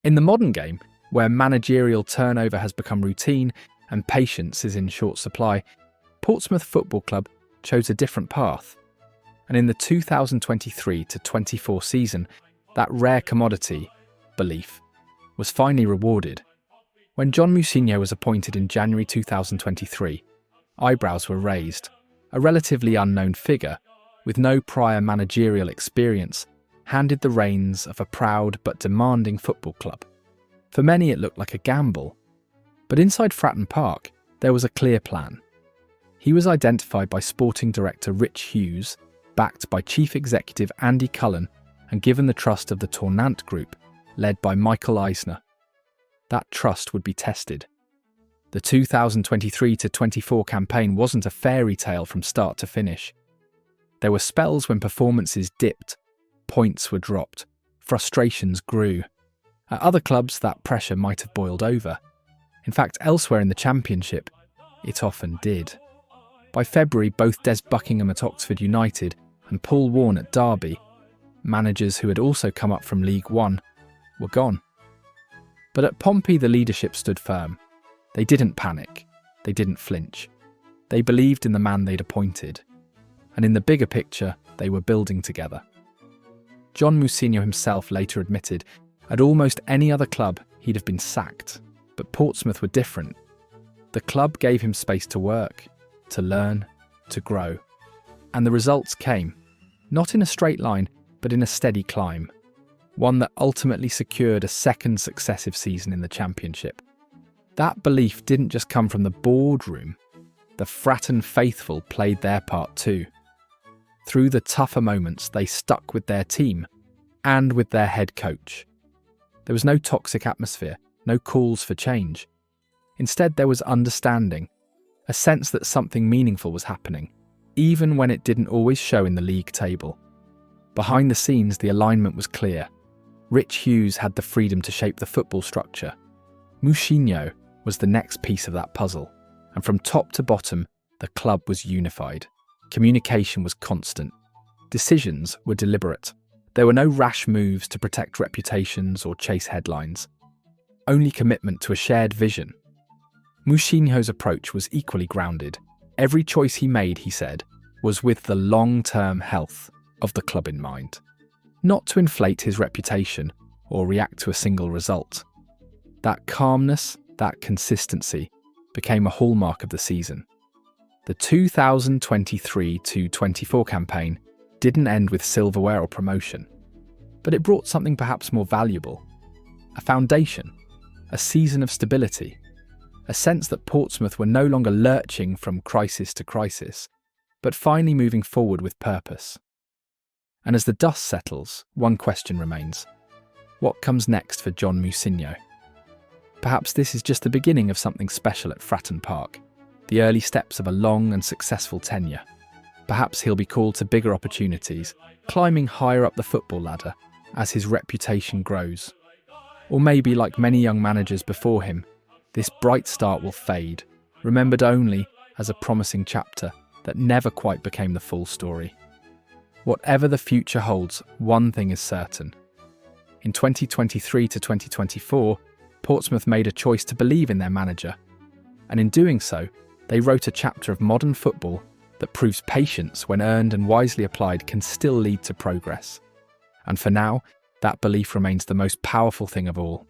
In the modern game, where managerial turnover has become routine and patience is in short supply, Portsmouth Football Club chose a different path. And in the 2023-24 season, that rare commodity, belief, was finally rewarded. When John Mousinho was appointed in January 2023, eyebrows were raised. A relatively unknown figure, with no prior managerial experience, handed the reins of a proud but demanding football club. For many it looked like a gamble, but inside Fratton Park there was a clear plan. He was identified by sporting director Rich Hughes, backed by chief executive Andy Cullen, and given the trust of the Tournant Group, led by Michael Eisner. That trust would be tested. The 2023-24 campaign wasn't a fairy tale from start to finish. There were spells when performances dipped, points were dropped, frustrations grew. At other clubs, that pressure might have boiled over. In fact, elsewhere in the Championship, it often did. By February, both Des Buckingham at Oxford United and Paul Warne at Derby, managers who had also come up from League One, were gone. But at Pompey, the leadership stood firm. They didn't panic. They didn't flinch. They believed in the man they'd appointed. And in the bigger picture, they were building together. John Mousinho himself later admitted, at almost any other club, he'd have been sacked. But Portsmouth were different. The club gave him space to work, to learn, to grow. And the results came, not in a straight line, but in a steady climb. One that ultimately secured a second successive season in the Championship. That belief didn't just come from the boardroom. The Fratton faithful played their part too. Through the tougher moments, they stuck with their team and with their head coach. There was no toxic atmosphere, no calls for change. Instead, there was understanding, a sense that something meaningful was happening, even when it didn't always show in the league table. Behind the scenes, the alignment was clear. Rich Hughes had the freedom to shape the football structure. Moousinho was the next piece of that puzzle, and from top to bottom, the club was unified. Communication was constant. Decisions were deliberate. There were no rash moves to protect reputations or chase headlines. Only commitment to a shared vision. Moussinho's approach was equally grounded. Every choice he made, he said, was with the long-term health of the club in mind. Not to inflate his reputation or react to a single result. That calmness, that consistency, became a hallmark of the season. The 2023-24 campaign didn't end with silverware or promotion, but it brought something perhaps more valuable. A foundation, a season of stability, a sense that Portsmouth were no longer lurching from crisis to crisis, but finally moving forward with purpose. And as the dust settles, one question remains. What comes next for John Mousinho? Perhaps this is just the beginning of something special at Fratton Park, the early steps of a long and successful tenure. Perhaps he'll be called to bigger opportunities, climbing higher up the football ladder as his reputation grows. Or maybe, like many young managers before him, this bright start will fade, remembered only as a promising chapter that never quite became the full story. Whatever the future holds, one thing is certain. In 2023-2024, Portsmouth made a choice to believe in their manager, and in doing so, they wrote a chapter of modern football that proves patience, when earned and wisely applied, can still lead to progress. And for now, that belief remains the most powerful thing of all.